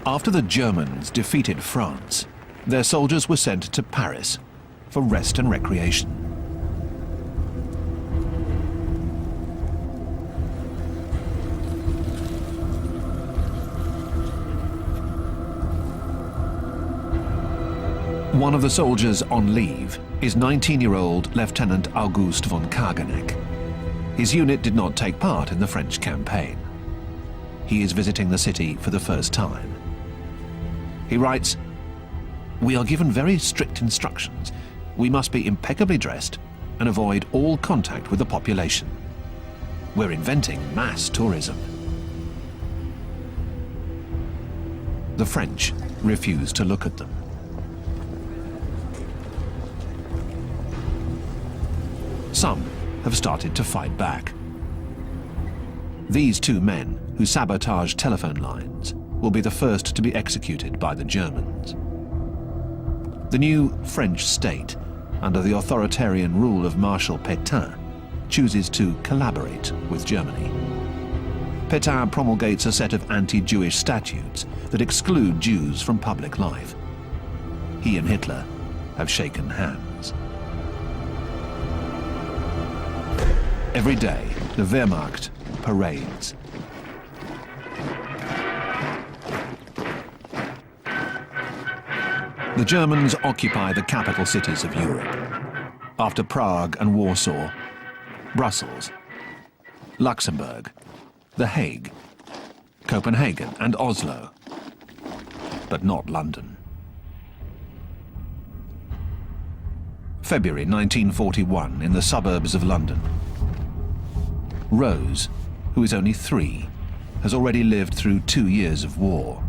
After the Germans defeated France, their soldiers were sent to Paris for rest and recreation. One of the soldiers on leave is 19-year-old Lieutenant Auguste von Kageneck. His unit did not take part in the French campaign. He is visiting the city for the first time. He writes, "We are given very strict instructions. We must be impeccably dressed and avoid all contact with the population. We're inventing mass tourism." The French refuse to look at them. Some have started to fight back. These two men who sabotaged telephone lines will be the first to be executed by the Germans. The new French state, under the authoritarian rule of Marshal Pétain, chooses to collaborate with Germany. Pétain promulgates a set of anti-Jewish statutes that exclude Jews from public life. He and Hitler have shaken hands. Every day, the Wehrmacht parades. The Germans occupy the capital cities of Europe. After Prague and Warsaw, Brussels, Luxembourg, The Hague, Copenhagen and Oslo, but not London. February 1941, in the suburbs of London. Rose, who is only 3, has already lived through 2 years of war.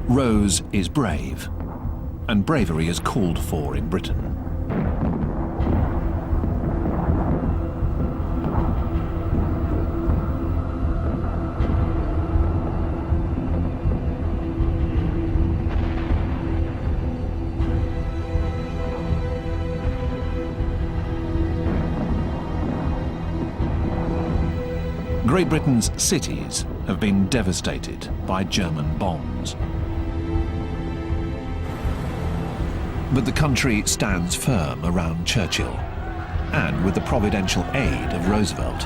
Rose is brave, and bravery is called for in Britain. Great Britain's cities have been devastated by German bombs. But the country stands firm around Churchill, and with the providential aid of Roosevelt.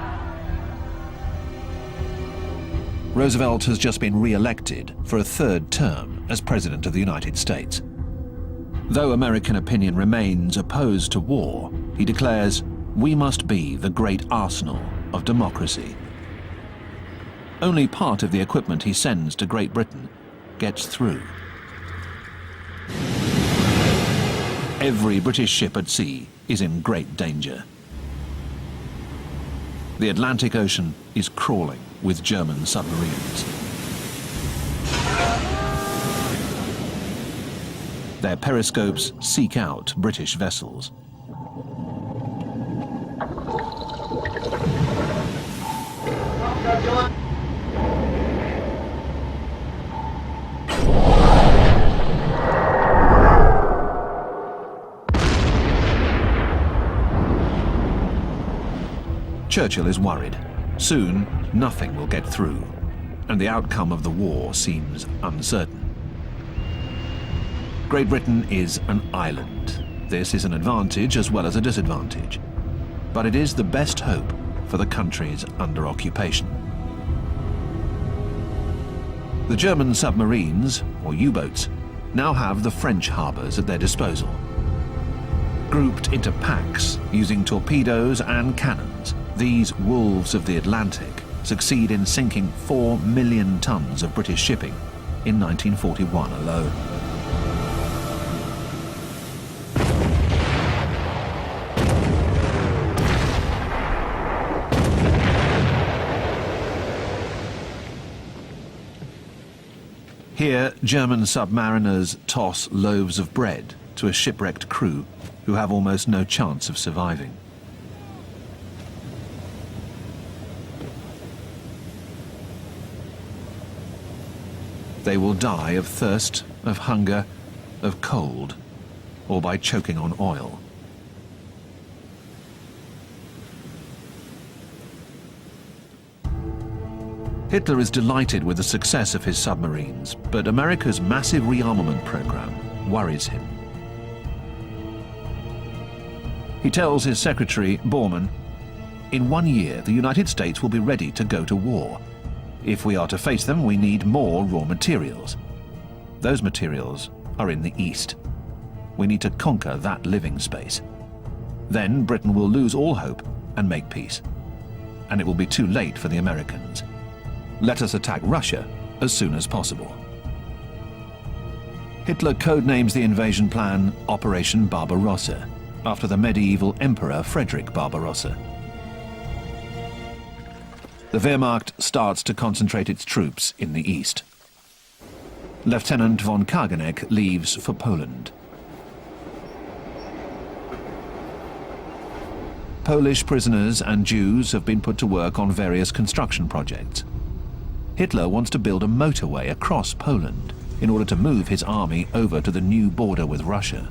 Roosevelt has just been re-elected for a 3rd term as President of the United States. Though American opinion remains opposed to war, he declares, "We must be the great arsenal of democracy." Only part of the equipment he sends to Great Britain gets through. Every British ship at sea is in great danger. The Atlantic Ocean is crawling with German submarines. Their periscopes seek out British vessels. Churchill is worried. Soon, nothing will get through, and the outcome of the war seems uncertain. Great Britain is an island. This is an advantage as well as a disadvantage, but it is the best hope for the countries under occupation. The German submarines, or U-boats, now have the French harbours at their disposal. Grouped into packs using torpedoes and cannons, these wolves of the Atlantic succeed in sinking 4 million tons of British shipping in 1941 alone. Here, German submariners toss loaves of bread to a shipwrecked crew who have almost no chance of surviving. They will die of thirst, of hunger, of cold, or by choking on oil. Hitler is delighted with the success of his submarines, but America's massive rearmament program worries him. He tells his secretary, Bormann, "In 1 year, the United States will be ready to go to war. If we are to face them, we need more raw materials. Those materials are in the East. We need to conquer that living space. Then Britain will lose all hope and make peace. And it will be too late for the Americans. Let us attack Russia as soon as possible." Hitler codenames the invasion plan Operation Barbarossa, after the medieval emperor Frederick Barbarossa. The Wehrmacht starts to concentrate its troops in the east. Lieutenant von Kageneck leaves for Poland. Polish prisoners and Jews have been put to work on various construction projects. Hitler wants to build a motorway across Poland in order to move his army over to the new border with Russia.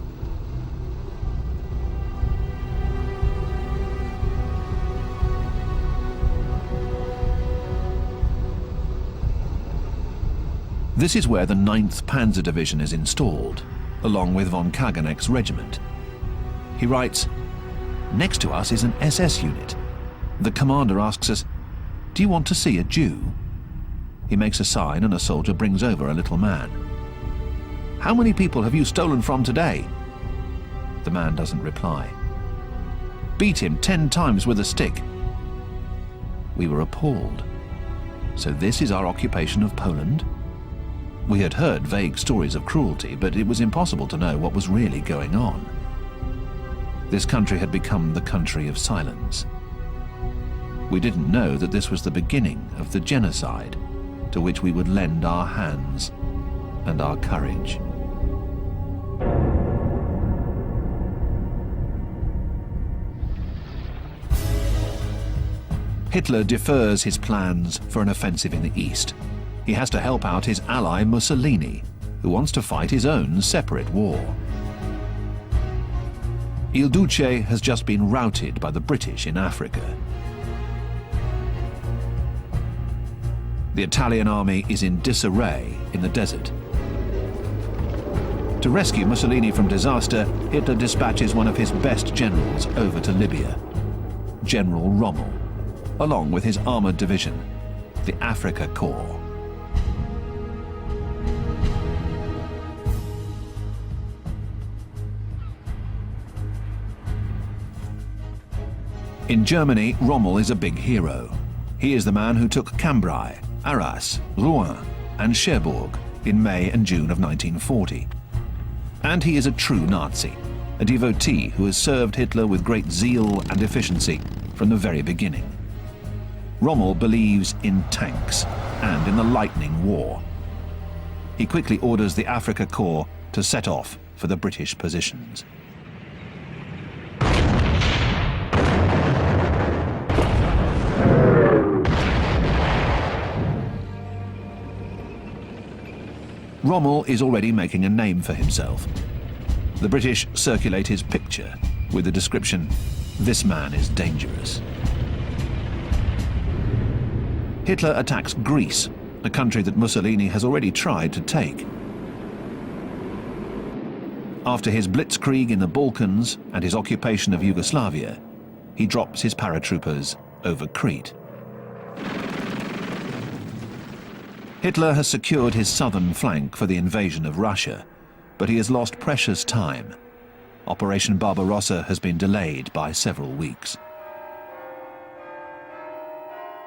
This is where the 9th Panzer Division is installed, along with von Kageneck's regiment. He writes, "Next to us is an SS unit. The commander asks us, 'Do you want to see a Jew?' He makes a sign and a soldier brings over a little man. 'How many people have you stolen from today?' The man doesn't reply. 'Beat him 10 times with a stick.' We were appalled. So this is our occupation of Poland? We had heard vague stories of cruelty, but it was impossible to know what was really going on. This country had become the country of silence. We didn't know that this was the beginning of the genocide to which we would lend our hands and our courage." Hitler defers his plans for an offensive in the east. He has to help out his ally Mussolini, who wants to fight his own separate war. Il Duce has just been routed by the British in Africa. The Italian army is in disarray in the desert. To rescue Mussolini from disaster, Hitler dispatches one of his best generals over to Libya, General Rommel, along with his armored division, the Afrika Korps. In Germany, Rommel is a big hero. He is the man who took Cambrai, Arras, Rouen and Cherbourg in May and June of 1940. And he is a true Nazi, a devotee who has served Hitler with great zeal and efficiency from the very beginning. Rommel believes in tanks and in the lightning war. He quickly orders the Afrika Korps to set off for the British positions. Rommel is already making a name for himself. The British circulate his picture with the description, "This man is dangerous." Hitler attacks Greece, a country that Mussolini has already tried to take. After his blitzkrieg in the Balkans and his occupation of Yugoslavia, he drops his paratroopers over Crete. Hitler has secured his southern flank for the invasion of Russia, but he has lost precious time. Operation Barbarossa has been delayed by several weeks.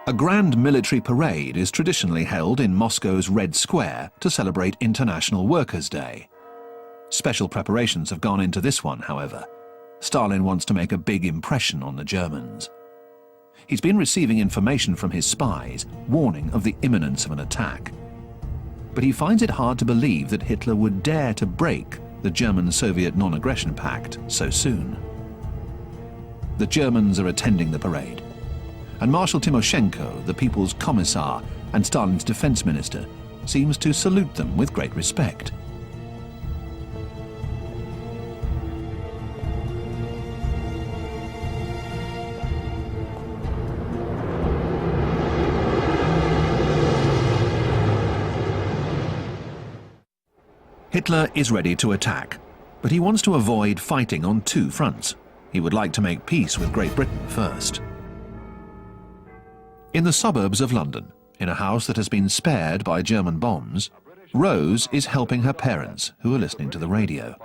A grand military parade is traditionally held in Moscow's Red Square to celebrate International Workers' Day. Special preparations have gone into this one, however. Stalin wants to make a big impression on the Germans. He's been receiving information from his spies, warning of the imminence of an attack. But he finds it hard to believe that Hitler would dare to break the German-Soviet non-aggression pact so soon. The Germans are attending the parade, and Marshal Timoshenko, the People's Commissar and Stalin's defense minister, seems to salute them with great respect. Hitler is ready to attack, but he wants to avoid fighting on two fronts. He would like to make peace with Great Britain first. In the suburbs of London, in a house that has been spared by German bombs, Rose is helping her parents, who are listening to the radio.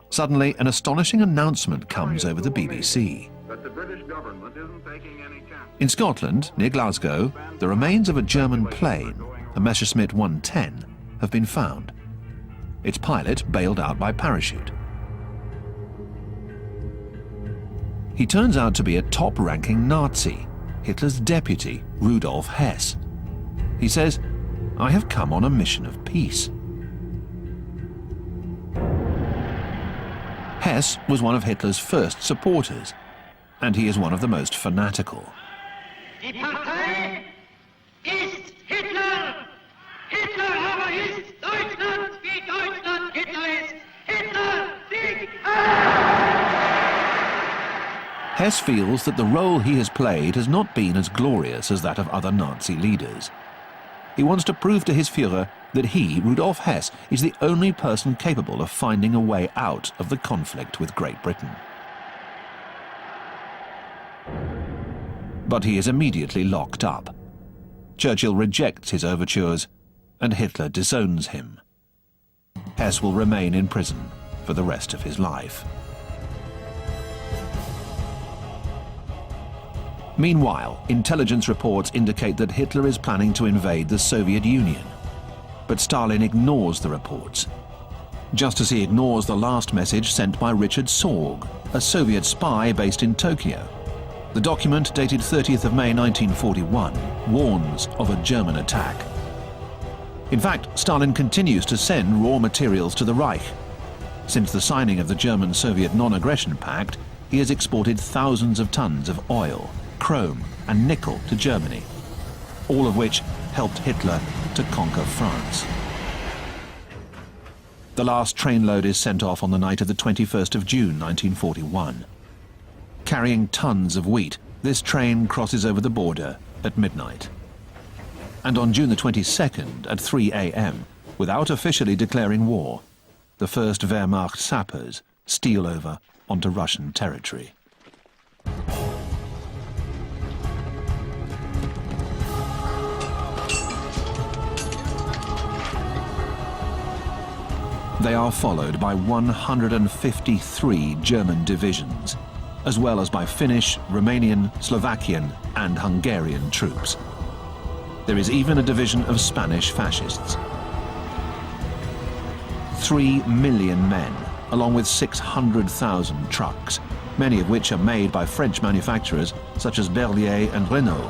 Suddenly, an astonishing announcement comes over the BBC. In Scotland, near Glasgow, the remains of a German plane, a Messerschmitt 110, have been found. Its pilot bailed out by parachute. He turns out to be a top-ranking Nazi, Hitler's deputy, Rudolf Hess. He says, "I have come on a mission of peace." Hess was one of Hitler's first supporters, and he is one of the most fanatical. Die Partei ist Hitler! Hitler aber ist Deutschland, wie Deutschland Hitler ist! Hitler Sieg! Hess feels that the role he has played has not been as glorious as that of other Nazi leaders. He wants to prove to his Führer that he, Rudolf Hess, is the only person capable of finding a way out of the conflict with Great Britain. But he is immediately locked up. Churchill rejects his overtures, and Hitler disowns him. Hess will remain in prison for the rest of his life. Meanwhile, intelligence reports indicate that Hitler is planning to invade the Soviet Union. But Stalin ignores the reports, just as he ignores the last message sent by Richard Sorg, a Soviet spy based in Tokyo. The document, dated 30th of May 1941, warns of a German attack. In fact, Stalin continues to send raw materials to the Reich. Since the signing of the German-Soviet Non-Aggression Pact, he has exported thousands of tons of oil, chrome and nickel to Germany, all of which helped Hitler to conquer France. The last trainload is sent off on the night of the 21st of June 1941. Carrying tons of wheat, this train crosses over the border at midnight. And on June the 22nd at 3 a.m., without officially declaring war, the first Wehrmacht sappers steal over onto Russian territory. They are followed by 153 German divisions, as well as by Finnish, Romanian, Slovakian and Hungarian troops. There is even a division of Spanish fascists. 3 million men, along with 600,000 trucks, many of which are made by French manufacturers such as Berlier and Renault.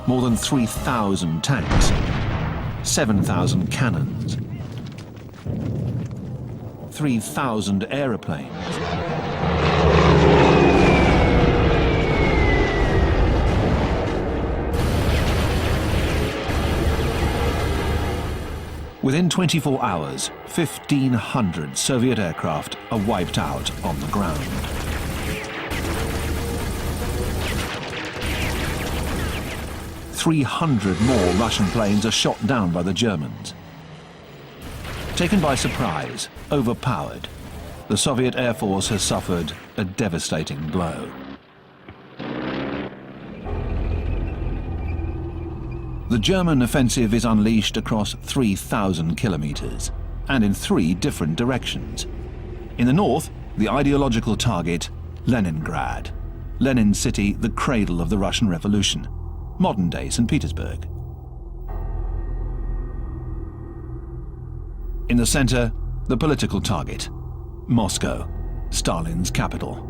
More than 3,000 tanks, 7,000 cannons, 3,000 aeroplanes, within 24 hours, 1,500 Soviet aircraft are wiped out on the ground. "300 more Russian planes are shot down by the Germans. Taken by surprise, overpowered, the Soviet Air Force has suffered a devastating blow. The German offensive is unleashed across 3,000 kilometers and in 3 different directions. In the north, the ideological target, Leningrad. Lenin City, the cradle of the Russian Revolution. Modern-day St. Petersburg. In the center, the political target, Moscow, Stalin's capital.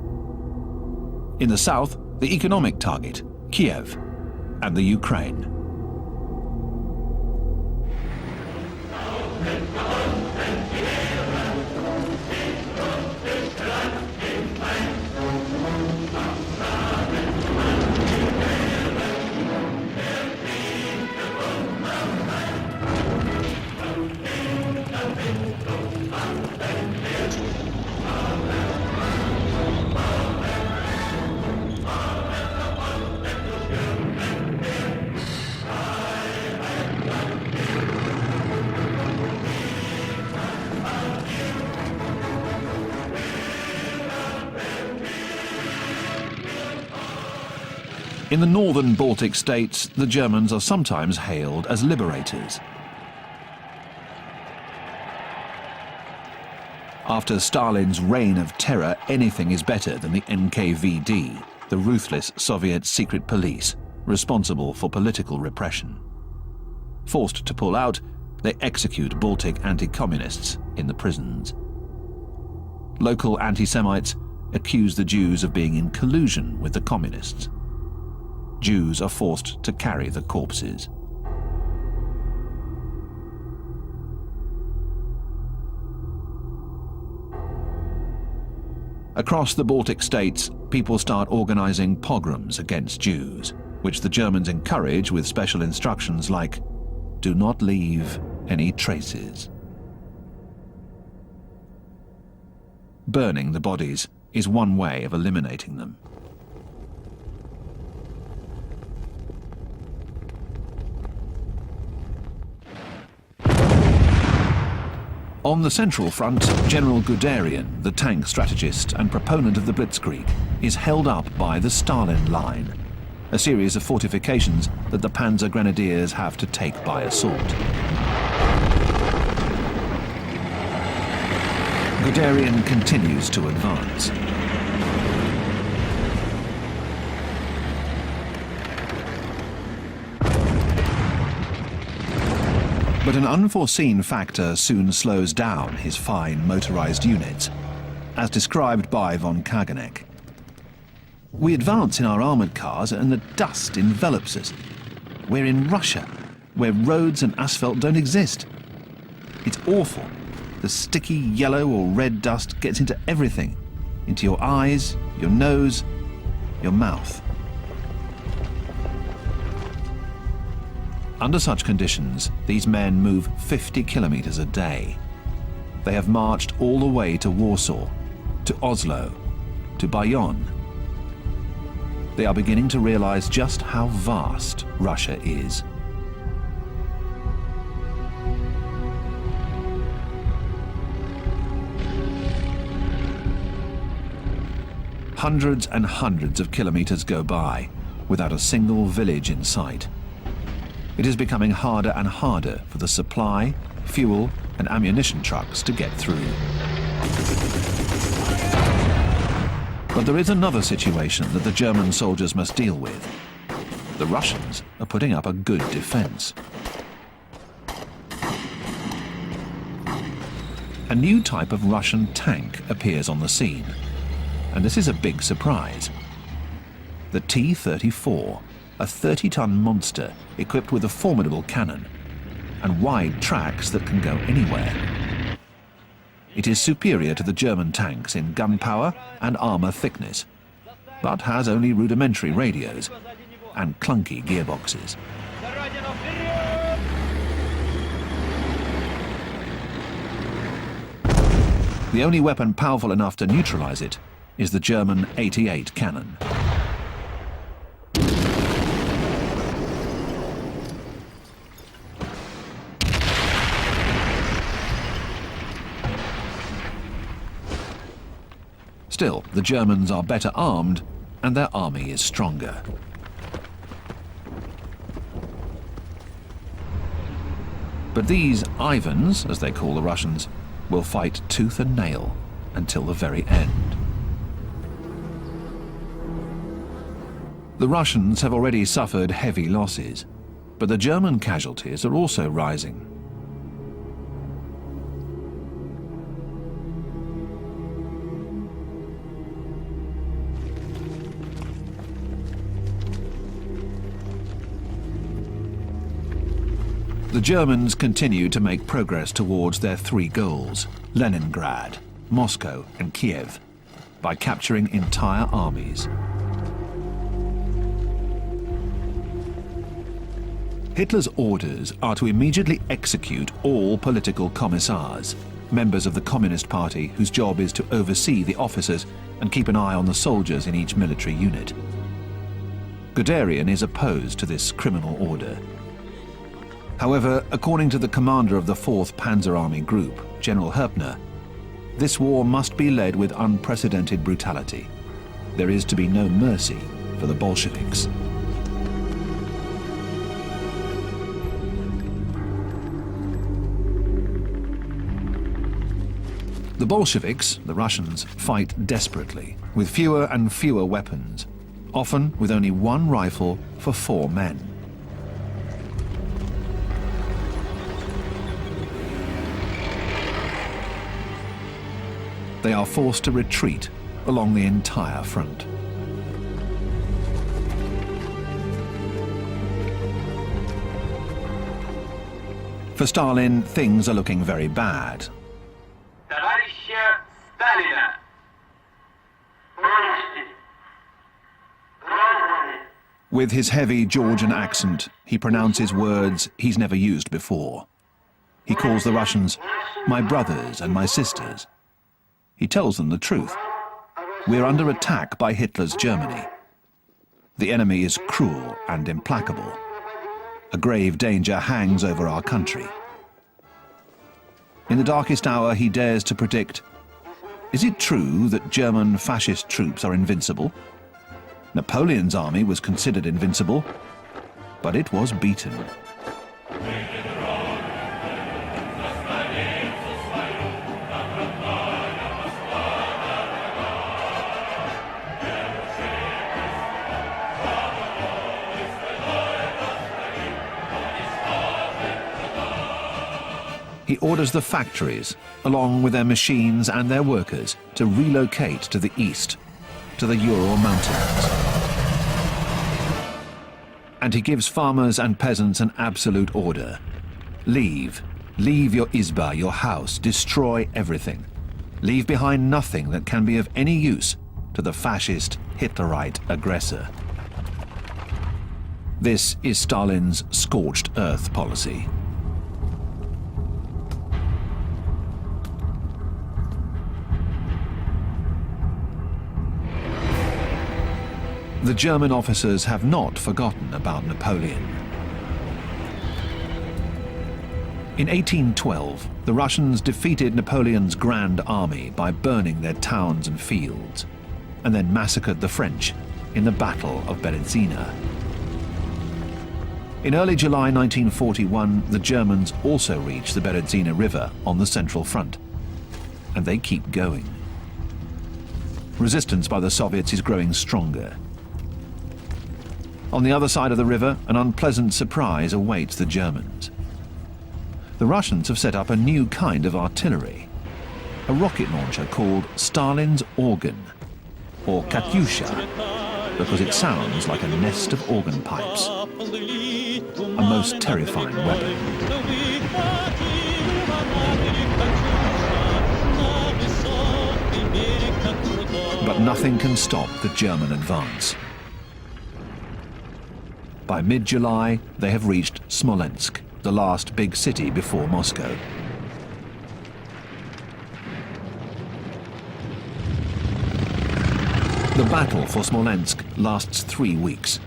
In the south, the economic target, Kiev, and the Ukraine. In the northern Baltic states, the Germans are sometimes hailed as liberators. After Stalin's reign of terror, anything is better than the NKVD, the ruthless Soviet secret police, responsible for political repression. Forced to pull out, they execute Baltic anti-communists in the prisons. Local anti-Semites accuse the Jews of being in collusion with the communists. Jews are forced to carry the corpses. Across the Baltic states, people start organizing pogroms against Jews, which the Germans encourage with special instructions like, "Do not leave any traces." Burning the bodies is one way of eliminating them. On the Central Front, General Guderian, the tank strategist and proponent of the Blitzkrieg, is held up by the Stalin Line, a series of fortifications that the Panzer Grenadiers have to take by assault. Guderian continues to advance. But an unforeseen factor soon slows down his fine motorized units, as described by von Kageneck. We advance in our armored cars and the dust envelops us. We're in Russia, where roads and asphalt don't exist. It's awful. The sticky yellow or red dust gets into everything, into your eyes, your nose, your mouth. Under such conditions, these men move 50 kilometers a day. They have marched all the way to Warsaw, to Oslo, to Bayonne. They are beginning to realize just how vast Russia is. Hundreds and hundreds of kilometers go by without a single village in sight. It is becoming harder and harder for the supply, fuel, and ammunition trucks to get through. But there is another situation that the German soldiers must deal with. The Russians are putting up a good defense. A new type of Russian tank appears on the scene, and this is a big surprise. The T-34. A 30-ton monster equipped with a formidable cannon and wide tracks that can go anywhere. It is superior to the German tanks in gun power and armor thickness, but has only rudimentary radios and clunky gearboxes. The only weapon powerful enough to neutralize it is the German 88 cannon. Still, the Germans are better armed and their army is stronger. But these Ivans, as they call the Russians, will fight tooth and nail until the very end. The Russians have already suffered heavy losses, but the German casualties are also rising. The Germans continue to make progress towards their three goals, Leningrad, Moscow and Kiev, by capturing entire armies. Hitler's orders are to immediately execute all political commissars, members of the Communist Party whose job is to oversee the officers and keep an eye on the soldiers in each military unit. Guderian is opposed to this criminal order. However, according to the commander of the 4th Panzer Army Group, General Herpner, this war must be led with unprecedented brutality. There is to be no mercy for the Bolsheviks. The Bolsheviks, the Russians, fight desperately, with fewer and fewer weapons, often with only one rifle for 4 men. They are forced to retreat along the entire front. For Stalin, things are looking very bad. With his heavy Georgian accent, he pronounces words he's never used before. He calls the Russians my brothers and my sisters. He tells them the truth. We're under attack by Hitler's Germany. The enemy is cruel and implacable. A grave danger hangs over our country. In the darkest hour, he dares to predict, is it true that German fascist troops are invincible? Napoleon's army was considered invincible, but it was beaten. He orders the factories, along with their machines and their workers, to relocate to the east, to the Ural Mountains. And he gives farmers and peasants an absolute order. Leave. Leave your izba, your house. Destroy everything. Leave behind nothing that can be of any use to the fascist Hitlerite aggressor. This is Stalin's scorched earth policy. The German officers have not forgotten about Napoleon. In 1812, the Russians defeated Napoleon's Grand Army by burning their towns and fields, and then massacred the French in the Battle of Berezina. In early July 1941, the Germans also reached the Berezina River on the Central Front, and they keep going. Resistance by the Soviets is growing stronger. On the other side of the river, an unpleasant surprise awaits the Germans. The Russians have set up a new kind of artillery, a rocket launcher called Stalin's Organ, or Katyusha, because it sounds like a nest of organ pipes. A most terrifying weapon. But nothing can stop the German advance. By mid-July, they have reached Smolensk, the last big city before Moscow. The battle for Smolensk lasts 3 weeks.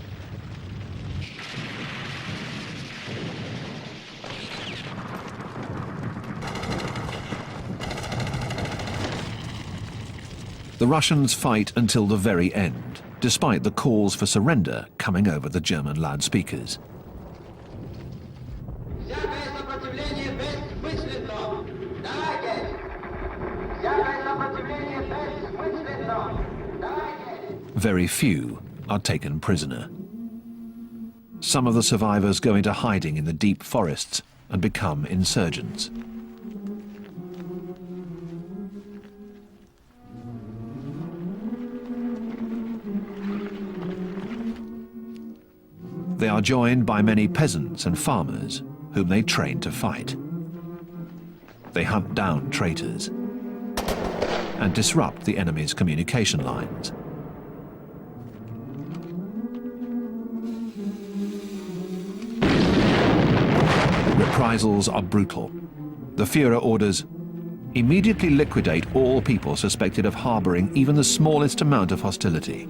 The Russians fight until the very end, despite the calls for surrender coming over the German loudspeakers. Very few are taken prisoner. Some of the survivors go into hiding in the deep forests and become insurgents. They are joined by many peasants and farmers whom they train to fight. They hunt down traitors and disrupt the enemy's communication lines. Reprisals are brutal. The Führer orders, immediately liquidate all people suspected of harboring even the smallest amount of hostility.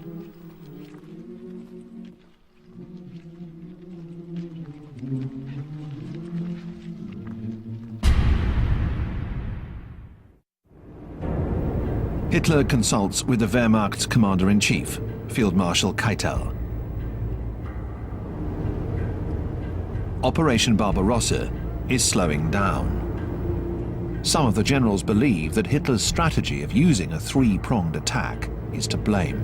Hitler consults with the Wehrmacht's commander-in-chief, Field Marshal Keitel. Operation Barbarossa is slowing down. Some of the generals believe that Hitler's strategy of using a three-pronged attack is to blame.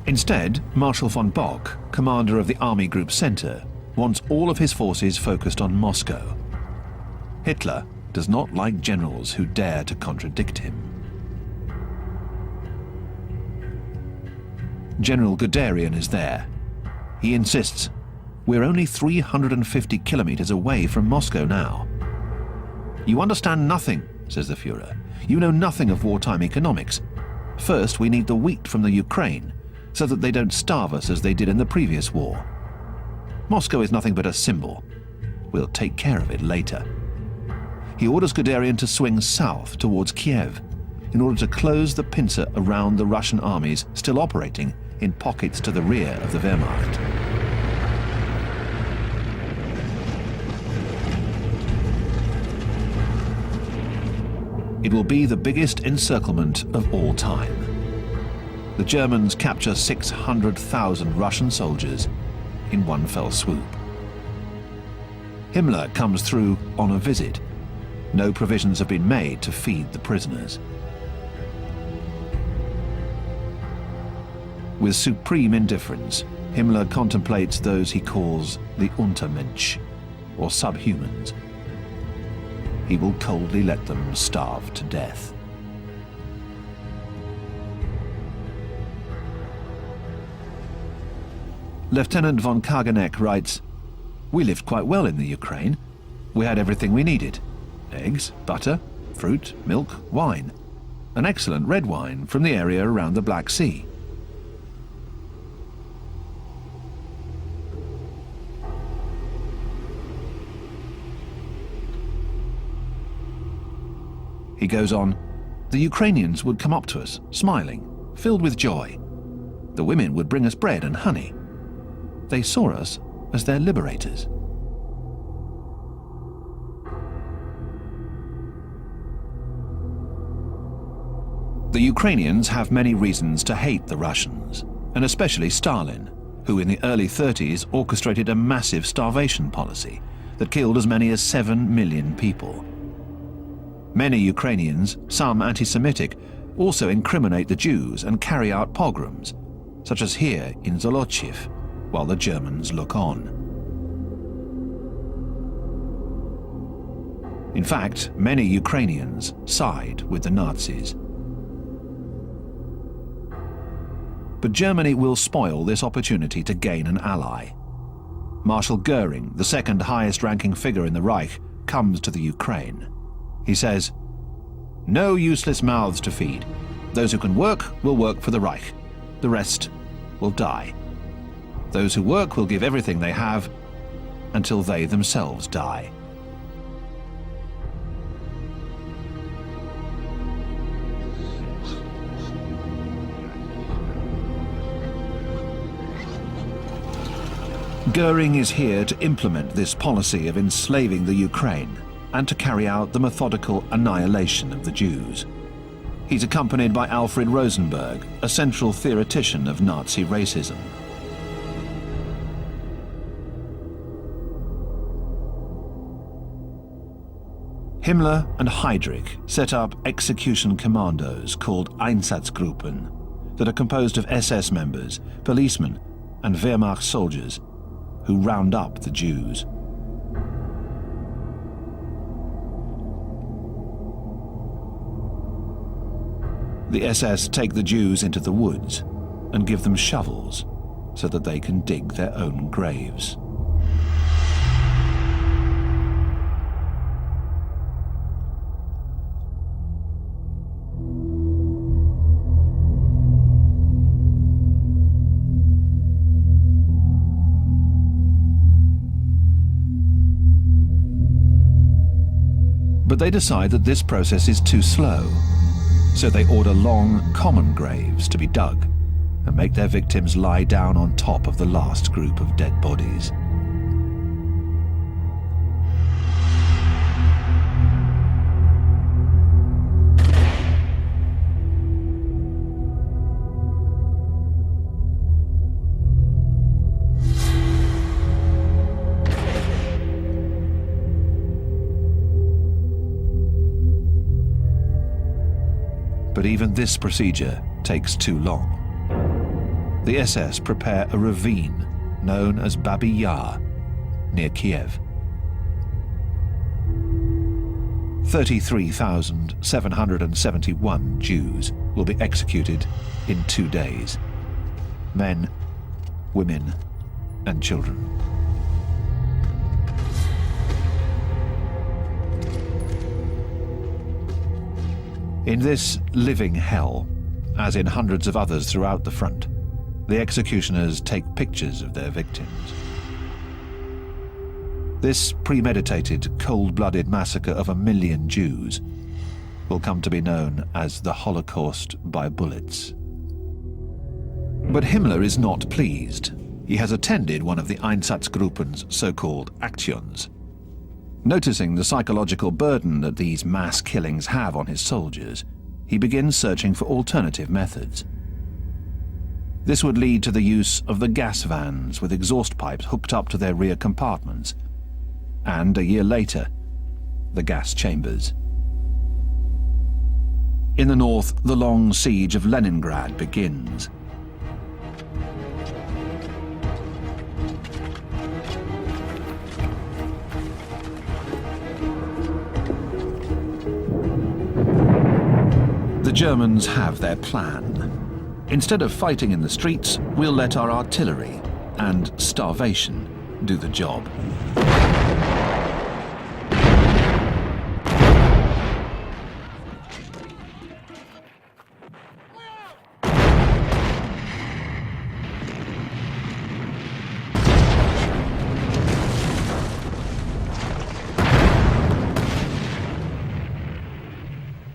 Instead, Marshal von Bock, commander of the Army Group Center, wants all of his forces focused on Moscow. Hitler does not like generals who dare to contradict him. General Guderian is there. He insists, "We're only 350 kilometers away from Moscow now." "You understand nothing," says the Führer. "You know nothing of wartime economics. First, we need the wheat from the Ukraine, so that they don't starve us as they did in the previous war. Moscow is nothing but a symbol. We'll take care of it later." He orders Guderian to swing south towards Kiev in order to close the pincer around the Russian armies still operating in pockets to the rear of the Wehrmacht. It will be the biggest encirclement of all time. The Germans capture 600,000 Russian soldiers in one fell swoop. Himmler comes through on a visit. No provisions have been made to feed the prisoners. With supreme indifference, Himmler contemplates those he calls the Untermensch, or subhumans. He will coldly let them starve to death. Lieutenant von Kageneck writes, "We lived quite well in the Ukraine. We had everything we needed: eggs, butter, fruit, milk, wine. An excellent red wine from the area around the Black Sea." He goes on, "The Ukrainians would come up to us, smiling, filled with joy. The women would bring us bread and honey. They saw us as their liberators." The Ukrainians have many reasons to hate the Russians, and especially Stalin, who in the early 30s orchestrated a massive starvation policy that killed as many as 7 million people. Many Ukrainians, some anti-Semitic, also incriminate the Jews and carry out pogroms, such as here in Zolochiv, while the Germans look on. In fact, many Ukrainians side with the Nazis. But Germany will spoil this opportunity to gain an ally. Marshal Goering, the second highest-ranking figure in the Reich, comes to the Ukraine. He says, "No useless mouths to feed. Those who can work will work for the Reich. The rest will die. Those who work will give everything they have until they themselves die." Goering is here to implement this policy of enslaving the Ukraine and to carry out the methodical annihilation of the Jews. He's accompanied by Alfred Rosenberg, a central theoretician of Nazi racism. Himmler and Heydrich set up execution commandos called Einsatzgruppen that are composed of SS members, policemen, and Wehrmacht soldiers who round up the Jews. The SS take the Jews into the woods and give them shovels so that they can dig their own graves. But they decide that this process is too slow, so they order long, common graves to be dug and make their victims lie down on top of the last group of dead bodies. But even this procedure takes too long. The SS prepare a ravine known as Babi Yar, near Kiev. 33,771 Jews will be executed in 2 days. Men, women, and children. In this living hell, as in hundreds of others throughout the front, the executioners take pictures of their victims. This premeditated, cold-blooded massacre of 1 million Jews will come to be known as the Holocaust by bullets. But Himmler is not pleased. He has attended one of the Einsatzgruppen's so-called actions. Noticing the psychological burden that these mass killings have on his soldiers, he begins searching for alternative methods. This would lead to the use of the gas vans with exhaust pipes hooked up to their rear compartments, and a year later, the gas chambers. In the north, the long siege of Leningrad begins. The Germans have their plan. Instead of fighting in the streets, we'll let our artillery and starvation do the job.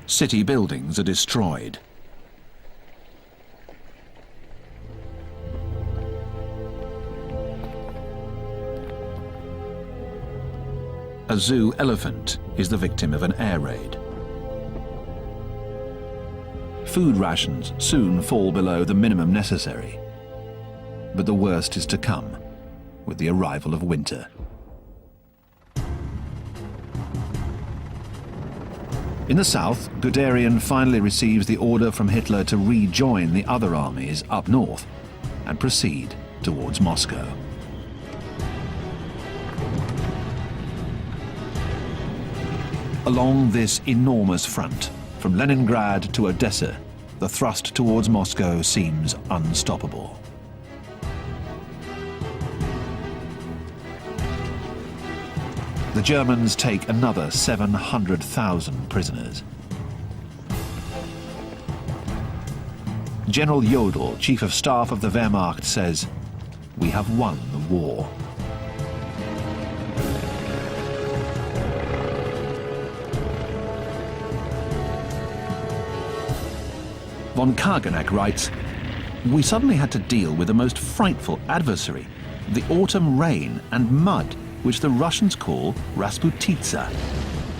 City buildings are destroyed. A zoo elephant is the victim of an air raid. Food rations soon fall below the minimum necessary. But the worst is to come with the arrival of winter. In the south, Guderian finally receives the order from Hitler to rejoin the other armies up north and proceed towards Moscow. Along this enormous front, from Leningrad to Odessa, the thrust towards Moscow seems unstoppable. The Germans take another 700,000 prisoners. General Jodl, Chief of Staff of the Wehrmacht, says, "We have won the war." Von Kageneck writes, "We suddenly had to deal with the most frightful adversary, the autumn rain and mud, which the Russians call Rasputitsa.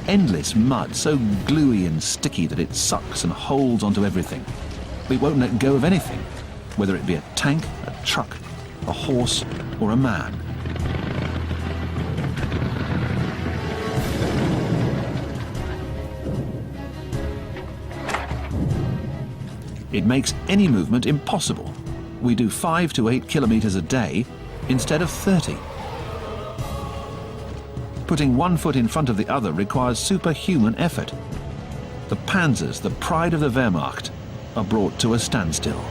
Endless mud, so gluey and sticky that it sucks and holds onto everything. It won't let go of anything, whether it be a tank, a truck, a horse, or a man." It makes any movement impossible. We do 5 to 8 kilometers a day instead of 30. Putting one foot in front of the other requires superhuman effort. The panzers, the pride of the Wehrmacht, are brought to a standstill.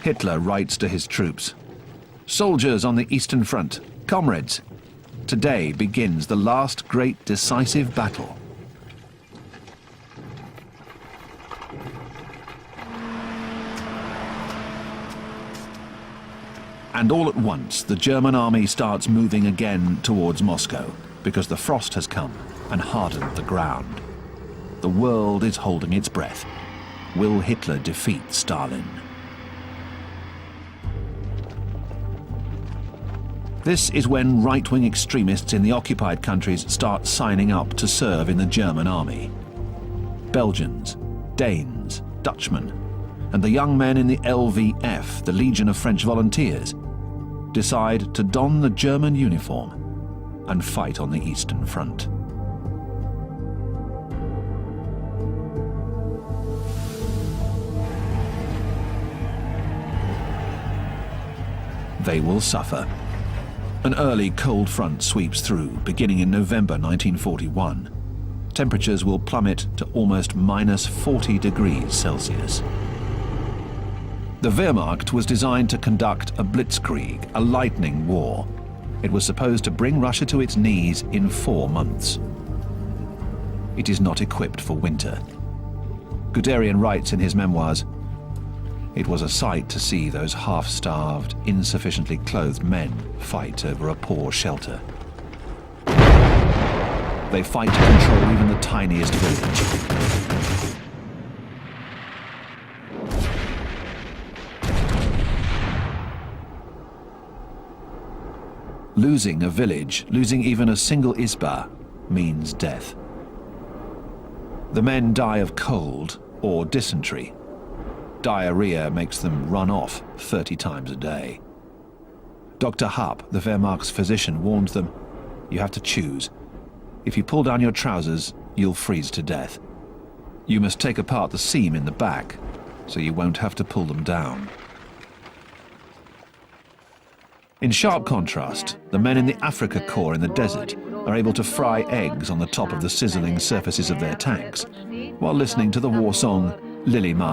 Hitler writes to his troops, "Soldiers on the Eastern Front, comrades, today begins the last great decisive battle." And all at once, the German army starts moving again towards Moscow, because the frost has come and hardened the ground. The world is holding its breath. Will Hitler defeat Stalin? This is when right-wing extremists in the occupied countries start signing up to serve in the German army. Belgians, Danes, Dutchmen, and the young men in the LVF, the Legion of French Volunteers, decide to don the German uniform and fight on the Eastern Front. They will suffer. An early cold front sweeps through, beginning in November 1941. Temperatures will plummet to almost minus 40 degrees Celsius. The Wehrmacht was designed to conduct a blitzkrieg, a lightning war. It was supposed to bring Russia to its knees in 4 months. It is not equipped for winter. Guderian writes in his memoirs, "It was a sight to see those half-starved, insufficiently clothed men fight over a poor shelter. They fight to control even the tiniest village. Losing a village, losing even a single isba, means death. The men die of cold or dysentery. Diarrhea makes them run off 30 times a day. Dr. Hupp, the Wehrmacht's physician, warned them, "You have to choose. If you pull down your trousers, you'll freeze to death. You must take apart the seam in the back, so you won't have to pull them down." In sharp contrast, the men in the Afrika Korps in the desert are able to fry eggs on the top of the sizzling surfaces of their tanks, while listening to the war song Lili Ma.